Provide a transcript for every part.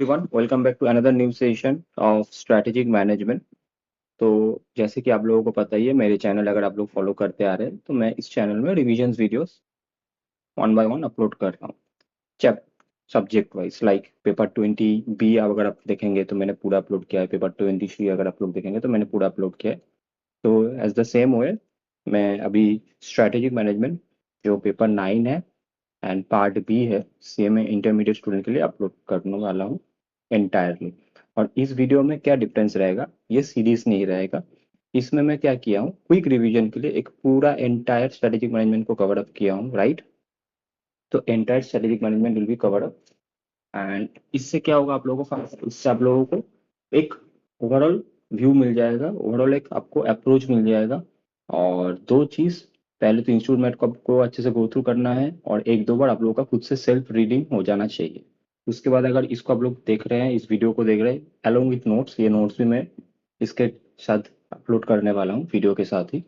everyone, welcome back to another new session of strategic management। तो जैसे कि आप लोगों को पता ही है, मेरे चैनल अगर आप लोग फॉलो करते आ रहे हैं तो मैं इस चैनल में revisions videos one by one upload कर रहा हूँ। Chap subject wise like paper 20 B अगर आप देखेंगे तो मैंने पूरा अपलोड किया है, पेपर 20 सी अगर आप लोग देखेंगे तो मैंने पूरा अपलोड किया है। तो एज द सेम वे मैं अभी स्ट्रैटेजिक मैनेजमेंट जो पेपर 9 है एंड पार्ट बी है सीएमए इंटरमीडिएट स्टूडेंट के लिए अपलोड करने वाला हूँ एंटायरली। और इस वीडियो में क्या डिफरेंस रहेगा, ये सीरीज नहीं रहेगा। इसमें मैं क्या किया हूँ, क्विक रिवीजन के लिए एक पूरा एंटायर स्ट्रेटेजिक मैनेजमेंट को कवर अप किया हूँ, राइट। तो entire strategic management will be cover up and इससे क्या होगा आप लोगों को इससे आप लोगों को एक ओवरऑल व्यू मिल जाएगा, ओवरऑल एक आपको अप्रोच मिल जाएगा। और दो चीज, पहले तो इंस्ट्रूमेंट को आपको अच्छे से गो थ्रू करना है और एक दो बार आप लोगों का खुद से सेल्फ रीडिंग हो जाना चाहिए। उसके बाद अगर इसको आप लोग देख रहे हैं, इस वीडियो को देख रहे हैं अलोंग विथ नोट्स, ये नोट्स भी मैं इसके साथ अपलोड करने वाला हूँ वीडियो के साथ ही।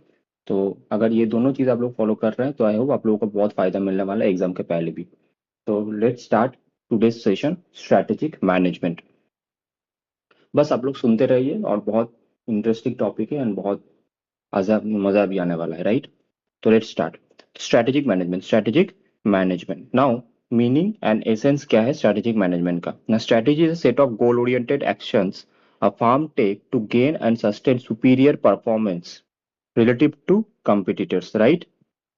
तो अगर ये दोनों चीज आप लोग फॉलो कर रहे हैं तो आई होप आप लोगों को बहुत फायदा मिलने वाला है एग्जाम के पहले भी। तो let's start today's session strategic management. बस आप लोग सुनते रहिए और बहुत इंटरेस्टिंग टॉपिक है एंड बहुत मजा भी आने वाला है, राइट। तो let's start strategic management now. Meaning and essence क्या है स्ट्रैटेजिक मैनेजमेंट का ना। Strategy is a set of goal oriented actions a firm take to gain and sustain superior performance relative to competitors, right?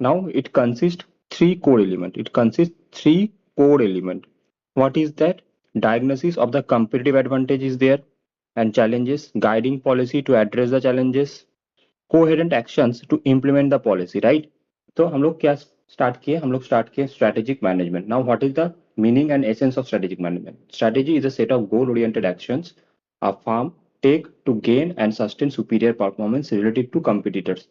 Now it consists three core element. It consists three core element. What is that? Diagnosis of the competitive advantage is there and challenges, guiding policy to address the challenges, coherent actions to implement the policy, right? तो हम लोग क्या start किए strategic management. Now what is the meaning and essence of strategic management? Strategy is a set of goal oriented actions a firm take to gain and sustain superior performance relative to competitors.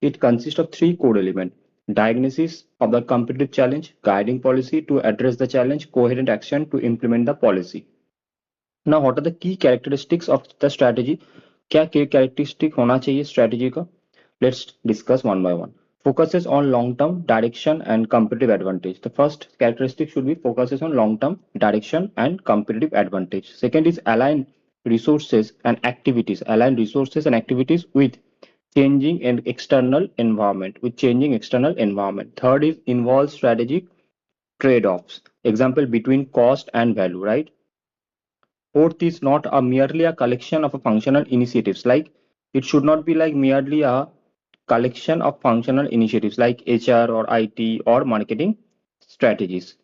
It consists of three core elements: diagnosis of the competitive challenge, guiding policy to address the challenge, coherent action to implement the policy. Now, what are the key characteristics of the strategy? क्या key characteristic होना चाहिए strategy का? Let's discuss one by one. Focuses on long-term direction and competitive advantage. The first characteristic should be focuses on long-term direction and competitive advantage. Second is align resources and activities. Align resources and activities with changing an external environment. Third is involve strategic trade-offs. Example between cost and value, right? Fourth is not a merely a collection of a functional initiatives. Like it should not be like merely a collection of functional initiatives like HR or IT or marketing strategies.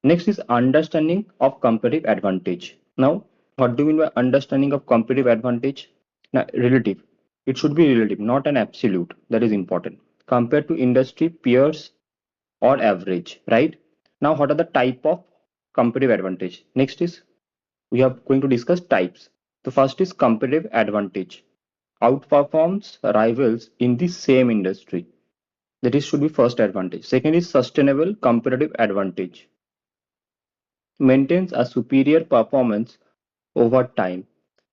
Next is understanding of competitive advantage. Now, what do you mean by understanding of competitive advantage? Now, relative. It should be relative, not an absolute. That is important. Compared to industry peers or average, right? Now, what are the type of competitive advantage? Next is we are going to discuss types. The first is competitive advantage. Outperforms rivals in the same industry. That is should be first advantage. Second is sustainable competitive advantage. Maintains a superior performance over time.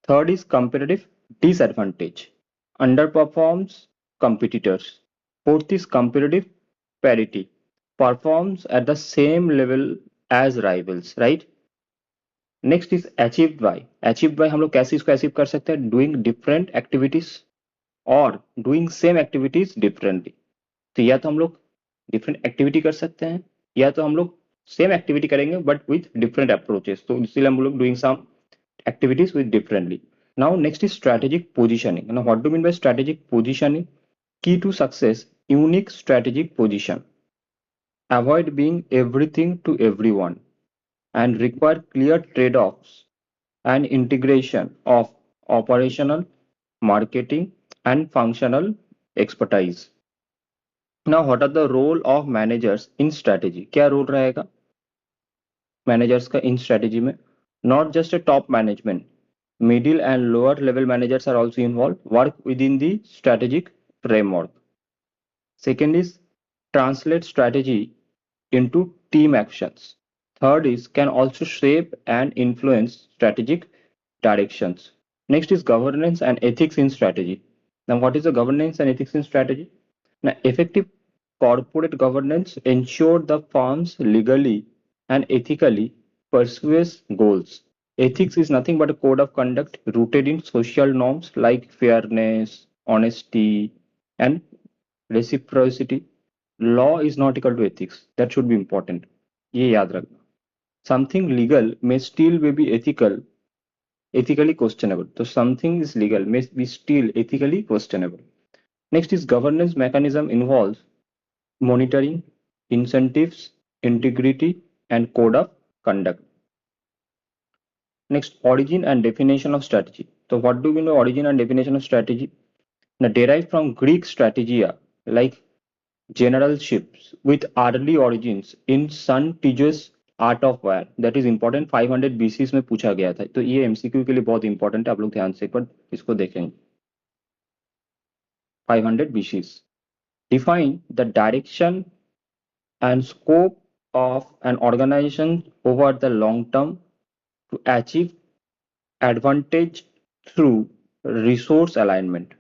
Third is competitive disadvantage. Underperforms competitors. Fourth is competitive parity. Performs at the same level as rivals, right? Next is achieved by हम लोग कैसे इसको achieve कर सकते हैं? Doing different activities और doing same activities differently. तो या तो हम लोग डिफरेंट एक्टिविटी कर सकते हैं या तो हम लोग सेम एक्टिविटी करेंगे बट विथ डिफरेंट अप्रोचेस। तो इसलिए हम लोग doing some activities with differently. Now next is strategic positioning. Now what do you mean by strategic positioning? Key to success: unique strategic position. Avoid being everything to everyone and require clear trade-offs and integration of operational, marketing, and functional expertise. Now, what are the role of managers in strategy? क्या role रहेगा managers का इन strategy में? Not just a top management, middle and lower level managers are also involved. Work within the strategic framework. Second is translate strategy into team actions. Third is can also shape and influence strategic directions. Next is governance and ethics in strategy. Now, what is the governance and ethics in strategy? Now, effective corporate governance ensure the firms legally and ethically pursues goals. Ethics is nothing but a code of conduct rooted in social norms like fairness, honesty, and reciprocity. Law is not equal to ethics. That should be important. ये याद रखना. Something legal may still be ethically questionable. So something is legal may be still ethically questionable. Next is governance mechanism involves monitoring, incentives, integrity, and code of conduct. Next, origin and definition of strategy. So what do we know origin and definition of strategy? Now derived from Greek strategia, like generalships with early origins in Sun Tzu's Art of War. That is important 500 BC में पूछा गया था. तो ये MCQ के लिए बहुत important है. आप लोग ध्यान से एक बार इसको देखेंगे. 500 BC. Define the direction and scope of an organization over the long term to achieve advantage through resource alignment.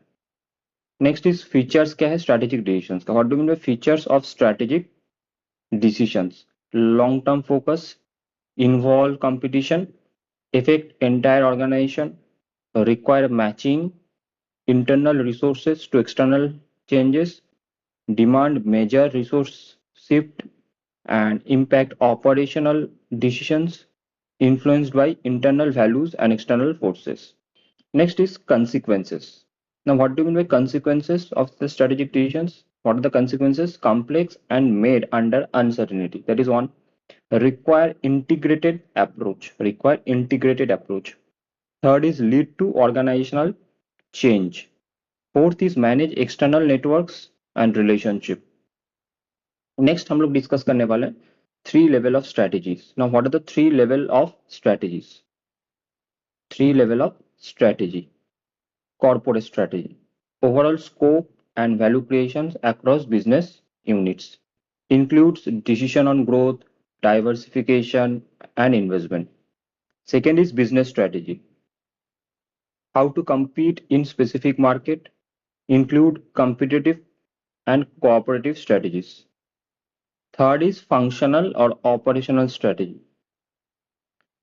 Next is features क्या है strategic decisions का. What do you mean by features of strategic decisions? Long term focus, involve competition, affect entire organization, require matching internal resources to external changes, demand major resource shift, and impact operational decisions influenced by internal values and external forces. Next is consequences. Now, what do you mean by consequences of the strategic decisions? What are the consequences? Complex and made under uncertainty. That is one. Require integrated approach. Require integrated approach. Third is lead to organizational change. Fourth is manage external networks and relationship. Next हम लोग discuss करने वाले हैं three level of strategies. Now what are the three level of strategies? Three level of strategy. Corporate strategy. Overall scope and value creations across business units. Includes decision on growth, diversification, and investment. Second is business strategy. How to compete in specific market. Include competitive and cooperative strategies. Third is functional or operational strategy.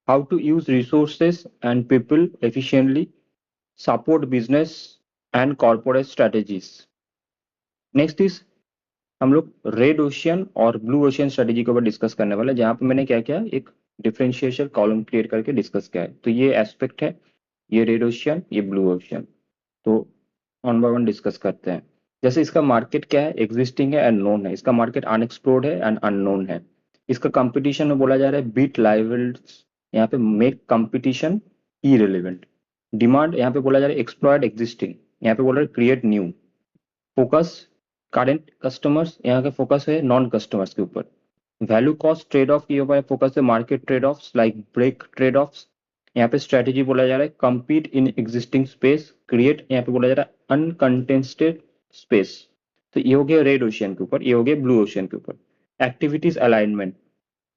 How to use resources and people efficiently, support business and corporate strategies. Next is हम लोग red ocean और blue ocean strategy के ऊपर discuss करने वाले हैं, जहां पे मैंने क्या किया एक डिफरेंशिएशन कॉलम क्रिएट करके डिस्कस किया है. तो ये एस्पेक्ट है, ये रेड ओशियन, ये ब्लू ओशियन. तो वन बाय वन डिस्कस करते हैं. जैसे इसका मार्केट क्या है, एग्जिस्टिंग है एंड नोन है. इसका मार्केट अनएक्सप्लोर्ड है एंड अननोन है. इसका कंपटीशन में बोला जा रहा है बीट लाइवल्स, यहाँ पे मेक कंपटीशन इरेलीवेंट. डिमांड यहाँ पे बोला जा रहा है एक्सप्लॉयड एग्जिस्टिंग, यहाँ पे बोल रहा है create new. Focus current customers, यहाँ का फोकस है नॉन कस्टमर्स के ऊपर. वैल्यू कॉस्ट ट्रेड ऑफ के ऊपर फोकस है market trade offs like break trade offs. यहाँ पे स्ट्रेटेजी बोला जा रहा है compete in existing space, create यहाँ पे बोला जा रहा है अनकंटेस्टेड स्पेस. तो ये हो गया रेड ओशियन के ऊपर, ये हो गया ब्लू ओशियन के ऊपर. एक्टिविटीज अलाइनमेंट,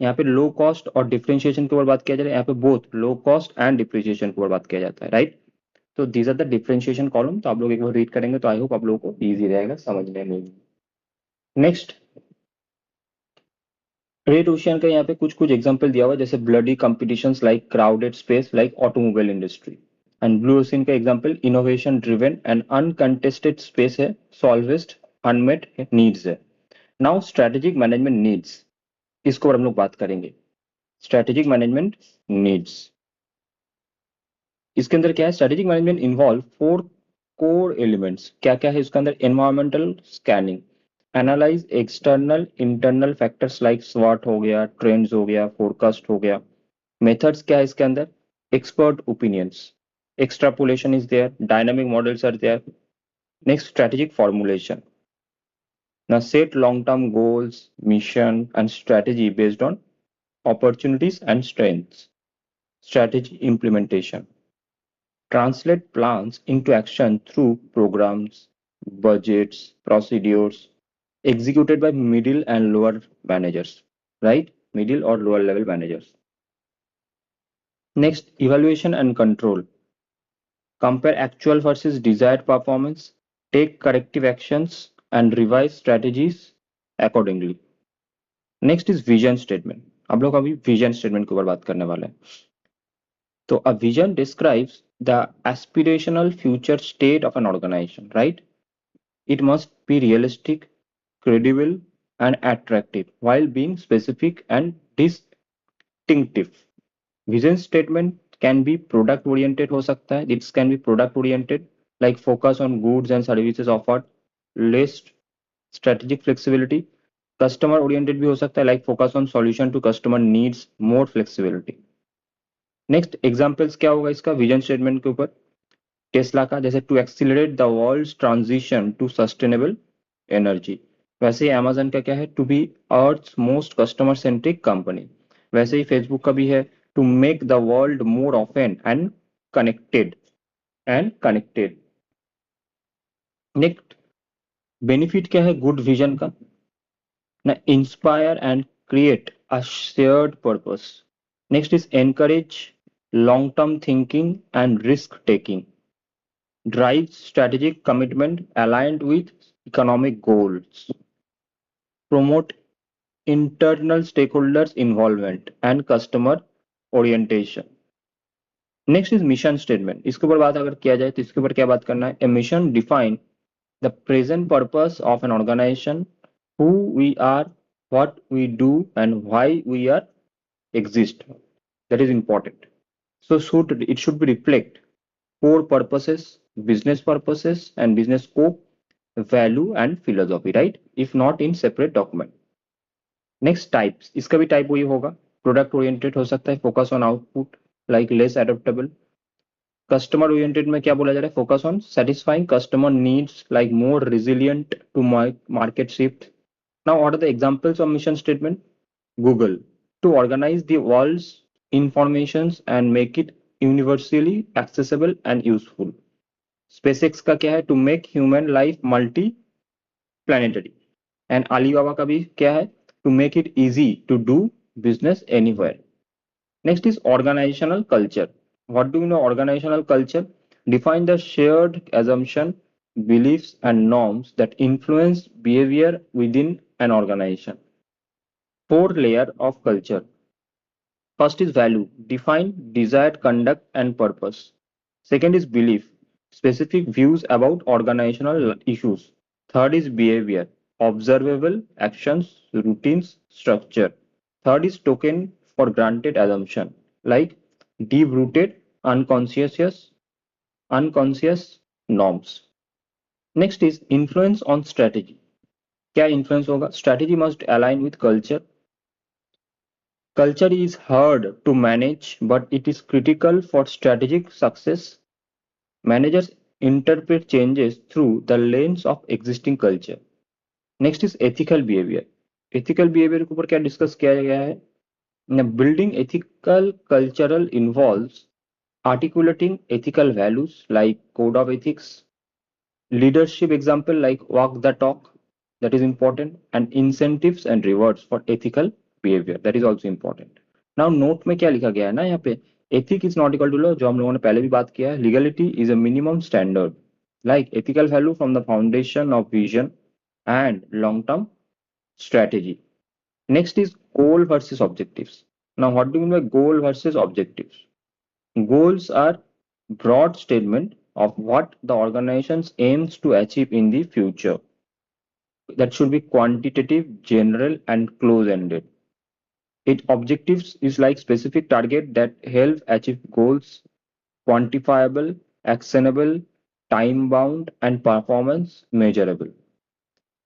यहाँ पे लो कॉस्ट और डिफरेंशिएशन के ऊपर बात किया जा रहा है. यहाँ पे both low cost and depreciation के ऊपर बात किया जाता है, राइट. तो these are the differentiation column. तो आप लोग एक बार रीड करेंगे तो आई होप आप लोगों को ईजी रहेगा समझने में. नेक्स्ट रेड ओशियन का यहाँ पे कुछ कुछ एग्जांपल दिया हुआ है, जैसे bloody competitions like crowded space like automobile industry. And blue ocean का example innovation driven and uncontested space है, सॉल्वेस्ट अनमेट नीड्स है. नाउ स्ट्रेटेजिक मैनेजमेंट नीड्स, इसको और हम लोग बात करेंगे. स्ट्रेटेजिक मैनेजमेंट नीड्स, इसके अंदर क्या है, strategic management involve four core elements. क्या क्या है इसके अंदर? Environmental scanning, analyse external internal factors like स्वाट हो गया, ट्रेंड्स हो गया, फोरकास्ट हो गया. मेथड्स क्या है इसके अंदर? Expert opinions, extrapolation is there, dynamic models are there. Next strategic formulation. Now set long-term goals, mission, and strategy based on opportunities and strengths. Strategy implementation. Translate plans into action through programs, budgets, procedures executed by middle and lower managers, right? Middle or lower level managers. Next, evaluation and control. Compare actual versus desired performance, take corrective actions, and revise strategies accordingly. Next is vision statement. हम लोग अभी vision statement के ऊपर बात करने वाले हैं. So a vision describes the aspirational future state of an organization, right? It must be realistic, credible, and attractive while being specific and distinctive. Vision statement can be product oriented हो सकता है. It can be product oriented, like focus on goods and services offered, less strategic flexibility. Customer oriented भी हो सकता है, like focus on solution to customer needs, more flexibility. Next examples क्या होगा इसका विजन स्टेटमेंट के ऊपर. टेस्ला का जैसे to accelerate the world's transition to sustainable energy. वैसे ही अमेजन का क्या है, to be earth's most customer centric company. वैसे ही फेसबुक का भी है, to make the world more open and connected. Next benefit क्या है गुड विजन का ना, inspire and create a shared purpose. Next is encourage long term thinking and risk taking, drives strategic commitment aligned with economic goals, promote internal stakeholders involvement and customer orientation. Next is mission statement. इसके ऊपर बात अगर किया जाए तो इसके ऊपर क्या बात करना है, a mission define the present purpose of an organisation, who we are, what we do and why we are exist. That is important. So it should be reflect core purposes, business purposes, and business scope, value, and philosophy, right? If not in separate document. Next types, इसका भी type वही होगा. Product oriented हो सकता है, focus on output, like less adaptable. Customer oriented में क्या बोला जा रहा है, focus on satisfying customer needs, like more resilient to market shift. Now, what are the examples of mission statement? Google, to organize the world's informations and make it universally accessible and useful. SpaceX का क्या है, to make human life multi planetary. And Alibaba का भी क्या है, to make it easy to do business anywhere. Next is organisational culture. What do you know organisational culture? Define the shared assumption, beliefs and norms that influence behavior within an organization. Four layer of culture. First is value, define desired conduct and purpose. Second is belief, specific views about organizational issues. Third is behavior, observable actions, routines, structure. Third is token for granted assumption, like deep-rooted unconscious norms. Next is influence on strategy. क्या influence होगा? Strategy must align with culture. Culture is hard to manage, but it is critical for strategic success. Managers interpret changes through the lens of existing culture. Next is ethical behavior. Ethical behavior के ऊपर क्या discuss किया गया है? Now, building ethical cultural involves articulating ethical values like code of ethics, leadership example like walk the talk, that is important, and incentives and rewards for ethical behavior, that is also important. Now note में क्या लिखा गया है ना यहाँ पे, ethic is not equal to law, जो हम लोगों ने पहले भी बात किया है. Legality is a minimum standard, like ethical value from the foundation of vision and long-term strategy. Next is goal versus objectives. Now what do you mean by goal versus objectives? Goals are broad statement of what the organization aims to achieve in the future. That should be quantitative, general, and close-ended. It objectives is like specific target that help achieve goals, quantifiable, actionable, time-bound, and performance measurable.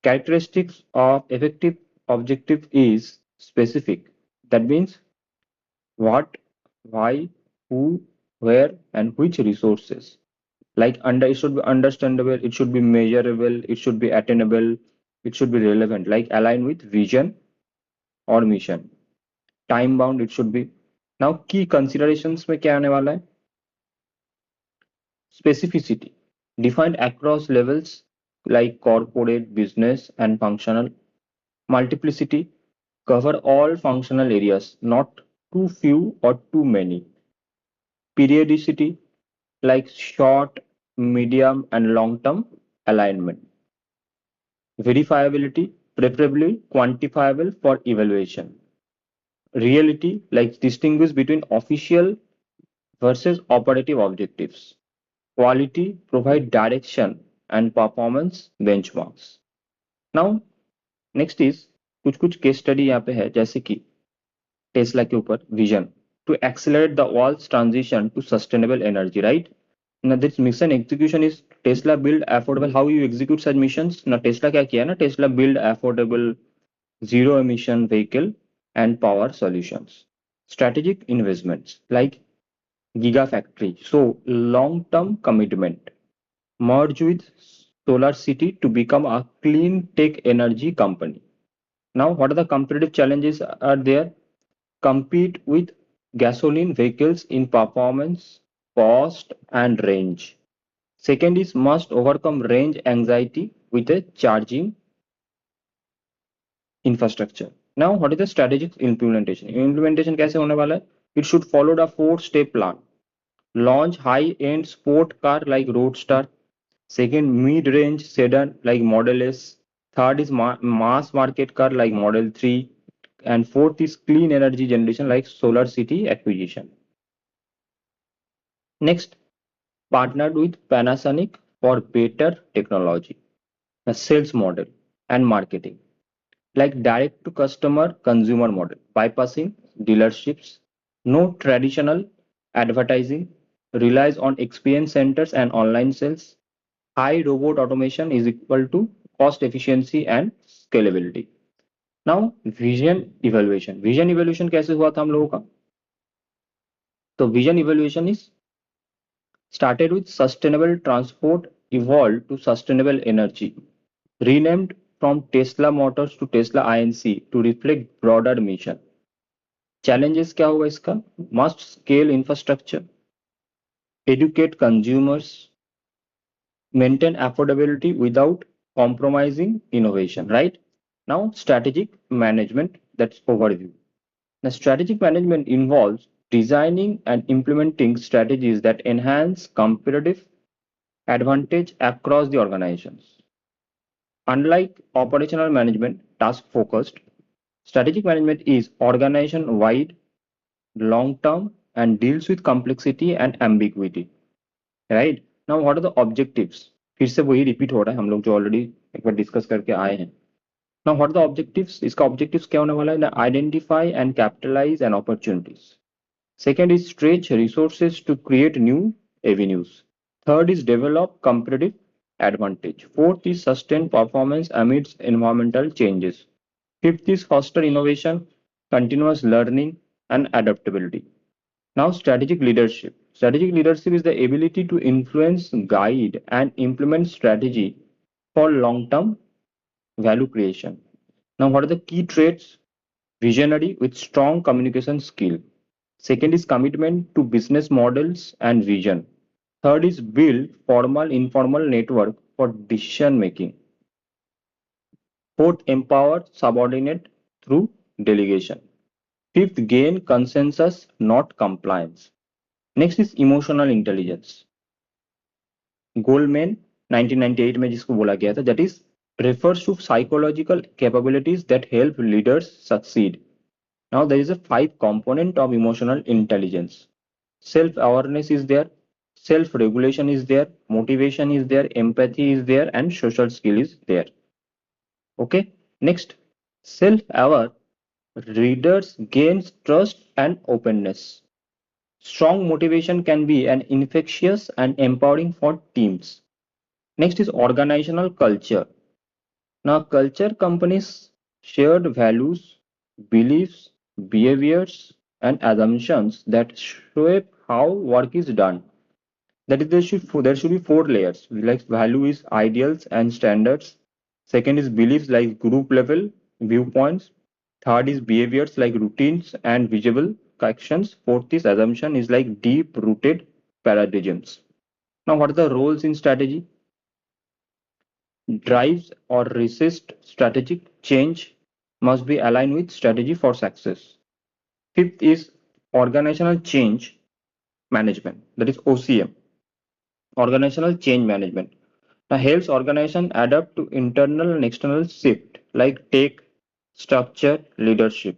Characteristics of effective objective is specific. That means what, why, who, where, and which resources. Like it should be understandable, it should be measurable, it should be attainable, it should be relevant, like align with vision or mission. Time bound it should be. Now key considerations में क्या आने वाला है? Specificity defined across levels like corporate, business, and functional. Multiplicity cover all functional areas, not too few or too many. Periodicity like short, medium, and long-term alignment. Verifiability, preferably quantifiable for evaluation. Reality, like distinguish between official versus operative objectives. Quality provide direction and performance benchmarks. Now next is कुछ कुछ case study यहाँ पे है जैसे कि Tesla के ऊपर vision to accelerate the world's transition to sustainable energy right ना this mission execution is Tesla build affordable how you execute such missions ना टेस्ला क्या किया ना Tesla build affordable zero emission vehicle and power solutions strategic investments like gigafactory so long term commitment merge with solar city to become a clean tech energy company. Now, what are the competitive challenges are there? Compete with gasoline vehicles in performance, cost, and range. Second is must overcome range anxiety with a charging infrastructure. Now, what is the strategic implementation? Implementation कैसे होने वाला है? It should follow the four-step plan. Launch high-end sport car like Roadster. Second, mid-range sedan like Model S. Third is mass market car like Model 3. And fourth is clean energy generation like solar city acquisition. Next, partnered with Panasonic for better technology, a sales model and marketing like direct to customer consumer model, bypassing dealerships, no traditional advertising, relies on experience centers and online sales, high robot automation is equal to cost efficiency and scalability. Now, vision evaluation कैसे हुआ था हम लोगों का? तो vision evaluation is started with sustainable transport evolved to sustainable energy, renamed from Tesla Motors to Tesla INC to reflect broader mission. Challenges क्या होगा इसका? Must scale infrastructure, educate consumers, maintain affordability without compromising innovation, right? Now, strategic management, that's overview. The strategic management involves designing and implementing strategies that enhance competitive advantage across the organizations. Unlike operational management, task focused, strategic management is organization wide, long term, and deals with complexity and ambiguity. Right? Now, what are the objectives? फिर से वही repeat हो रहा है हम लोग जो already एक बार डिस्कस करके आए हैं. Now, what are the objectives? इसका objectives क्या होने वाला है? Identify and capitalize on opportunities. Second is stretch resources to create new avenues. Third is develop competitive advantage. Fourth is sustain performance amidst environmental changes. Fifth is foster innovation, continuous learning, and adaptability. Now, strategic leadership. Strategic leadership is the ability to influence, guide, and implement strategy for long term value creation. Now, what are the key traits? Visionary with strong communication skill. Second is commitment to business models and vision. Third is build formal informal network for decision making. Fourth, empower subordinate through delegation. Fifth, gain consensus, not compliance. Next is emotional intelligence. Goldman 1998 में जिसको बोला गया था, that is refers to psychological capabilities that help leaders succeed. Now there is a 5 component of emotional intelligence. Self-awareness is there, self-regulation is there, motivation is there, empathy is there, and social skill is there. Okay, next, self-aware readers gains trust and openness. Strong motivation can be an infectious and empowering for teams. Next is organizational culture. Now, culture companies shared values, beliefs, behaviors, and assumptions that shape how work is done. That is, there should be 4 layers. Like value is ideals and standards. Second is beliefs like group level viewpoints. Third is behaviors like routines and visible actions. Fourth is assumption is like deep rooted paradigms. Now, what are the roles in strategy? Drives or resist strategic change must be aligned with strategy for success. Fifth is organizational change management, that is OCM, organizational change management. Now helps organization adapt to internal and external shift like tech, structure, leadership.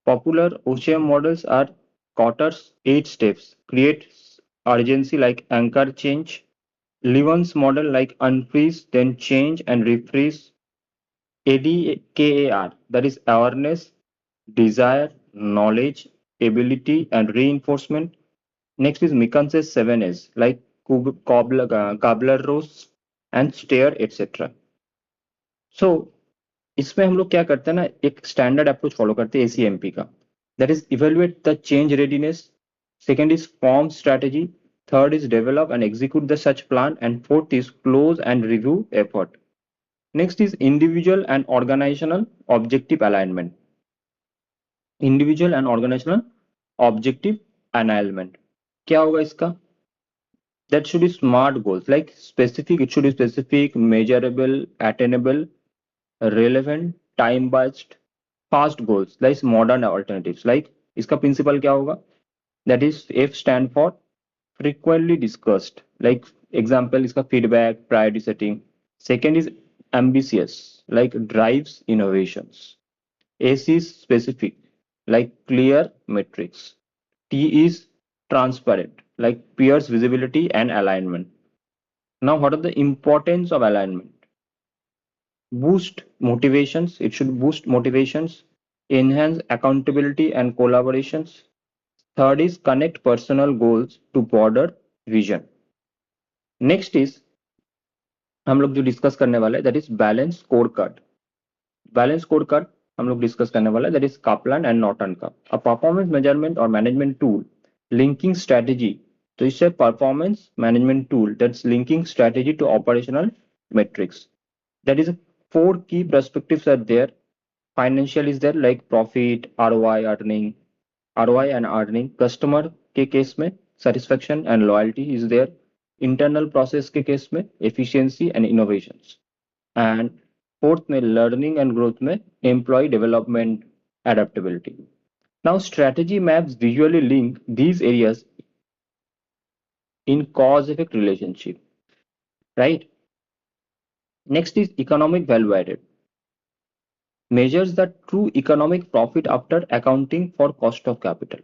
Popular OCM models are Cotter's 8 steps create urgency like anchor change. Levin's model like unfreeze, then change and refreeze. ADKAR, that is awareness, desire, knowledge, ability, and reinforcement. Next is Mikan's 7S, like cobbler rows and stare, etc. So इसमें हम लोग क्या करते हैं ना, एक standard approach follow करते हैं एसीएमपी का. That is evaluate the change readiness. Second is form strategy. Third is develop and execute the such plan. And fourth is close and review effort. Next is individual and organisational objective alignment. Individual and organisational objective alignment क्या होगा इसका? That should be smart goals, like specific. It should be specific, measurable, attainable, relevant, time based, fast goals, like modern alternatives. Like इसका principle क्या होगा? That is F stand for frequently discussed. Like example इसका feedback, priority setting. Second is ambitious, like drives innovations. S is specific, like clear metrics. T is transparent, like peers visibility and alignment. Now what are the importance of alignment? Boost motivations. It should boost motivations, enhance accountability and collaborations. Third is connect personal goals to broader vision. Next is हम लोग जो discuss करने वाले हैं, that is balance score card. Balance score card हम लोग discuss करने वाला है, that is Kaplan and Norton का अ परफॉर्मेंस मेजरमेंट और मैनेजमेंट टूल लिंकिंग स्ट्रेटेजी. तो इससे performance management tool that's linking strategy to operational metrics. That is four key perspectives are there. Financial is there, like profit, ROI, earning, ROI and earning. Customer के case में satisfaction and loyalty is there. Internal process के case में efficiency and innovations. And fourth में learning and growth में employee development, adaptability. Now strategy maps visually link these areas in cause effect relationship, right? Next is economic value added. Measures the true economic profit after accounting for cost of capital.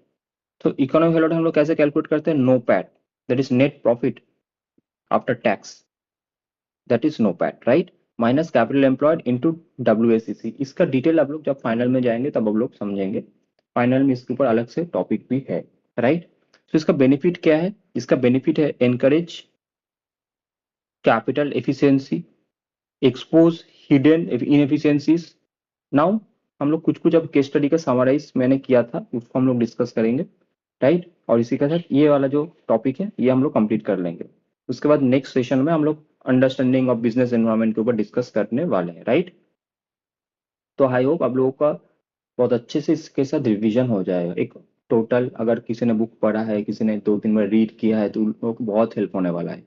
तो economic value हम लोग कैसे calculate करते हैं? NOPAT, that is net profit after tax, that is NOPAT, right, minus capital employed into WACC. इसका detail आप लोग जब फाइनल में जाएंगे तब आप लोग समझेंगे. फाइनल में इसके ऊपर अलग से टॉपिक भी है, राइट. तो इसका बेनिफिट क्या है? इसका बेनिफिट है encourage capital efficiency, expose hidden inefficiencies. Now हम लोग कुछ कुछ अब केस स्टडी का समराइज मैंने किया था, उसको हम लोग डिस्कस करेंगे, राइट. और इसी के साथ ये वाला जो टॉपिक है ये हम लोग कंप्लीट कर लेंगे. उसके बाद नेक्स्ट सेशन में हम लोग अंडरस्टैंडिंग ऑफ बिजनेस एनवायरनमेंट के ऊपर डिस्कस करने वाले हैं, राइट. तो आई होप आप लोगों का बहुत अच्छे से इसके साथ रिविजन हो जाएगा. एक टोटल अगर किसी ने बुक पढ़ा है, किसी ने 2-3 बार रीड किया है, तो उन लोगों को बहुत हेल्प होने वाला है,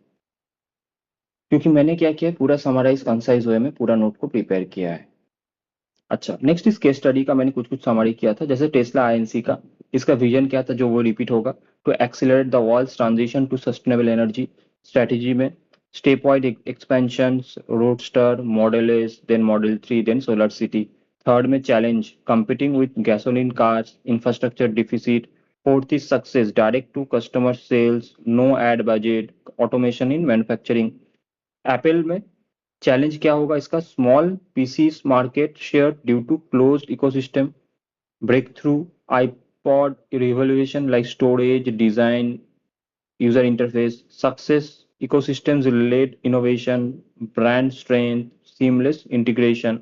क्योंकि मैंने क्या किया है, पूरा समराइज कंसाइज वे में पूरा नोट को प्रिपेयर किया है. अच्छा, नेक्स्ट इस केस स्टडी का मैंने कुछ कुछ समरी किया था, जैसे टेस्ला आईएनसी का. इसका विजन क्या था जो वो रिपीट होगा, to accelerate the world's transition to sustainable energy. Strategy में step wide expansion, roadster, model S, then model 3, then solar city. Third में challenge, competing with gasoline cars, infrastructure deficit. Fourth is success, direct to customer sales, no ad budget, automation in manufacturing. Apple में challenge क्या होगा इसका? Small PCs market share due to closed ecosystem. Breakthrough iPod revolution, like storage, design, user interface. Success ecosystems related innovation, brand strength, seamless integration.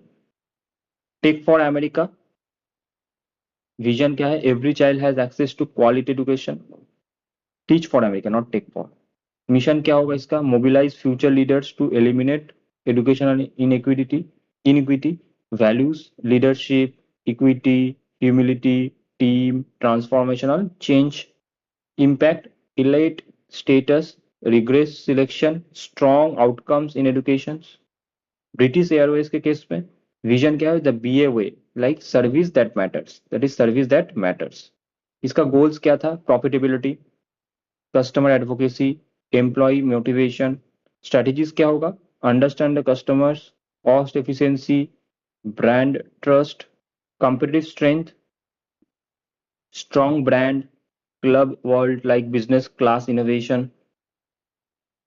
Tech for America vision क्या है? Every child has access to quality education. Teach for America, not tech for. Mission क्या होगा इसका? Mobilise future leaders to eliminate educational inequity. Values leadership, equity, humility, team, transformational change. Impact elite status, rigorous selection, strong outcomes in education. British Airways के case में vision क्या है? The B A way, like service that matters, that is service that matters. इसका goals क्या था? Profitability, customer advocacy, employ motivation. Strategies क्या होगा? Understand the customers, cost efficiency, brand trust, competitive strength, strong brand, club world like business class innovation,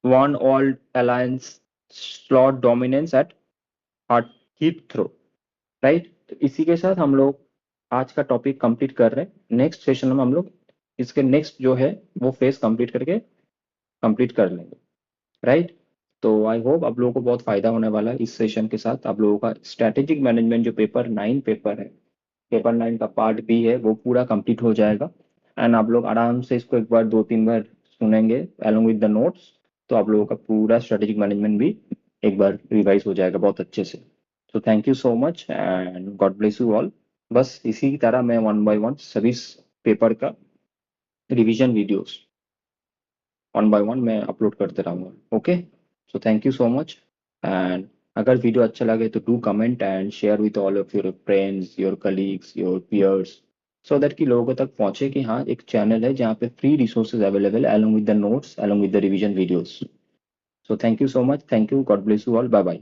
one all alliance slot dominance at Heathrow, right. तो इसी के साथ हम लोग आज का टॉपिक कंप्लीट कर रहे हैं। नेक्स्ट सेशन में हम लोग इसके नेक्स्ट जो है वो फेस कंप्लीट करके कंप्लीट कर लेंगे, राइट। तो आई होप आप लोगों को बहुत फायदा होने वाला है इस सेशन के साथ। आप लोगों का स्ट्रैटेजिक मैनेजमेंट जो पेपर 9 पेपर है, पेपर 9 का पार्ट 2 है, वो पूरा कंप्लीट हो जाएगा। एंड आप लोग आराम से इसको एक बार 2-3 बार सुनेंगे अलोंग विद द नोट्स, तो आप लोगों का पूरा स्ट्रेटेजिक मैनेजमेंट भी एक बार रिवाइज हो जाएगा बहुत अच्छे से। तो thank you so much and God bless you all. बस इसी तरह मैं 1 बाय 1 सभी पेपर का रिवीजन वीडियोस 1 बाय 1 मैं अपलोड करते रहूँगा। Okay, so thank you so much. And अगर वीडियो अच्छा लगे तो do comment and share with all of your friends, your colleagues, your piers, so that कि लोगों तक पहुंचे कि हाँ एक चैनल है जहाँ पे फ्री रिसोर्सेज अवेलेबल है along with the notes, along with the revision videos. So thank you so much, thank you, god bless you all, bye bye.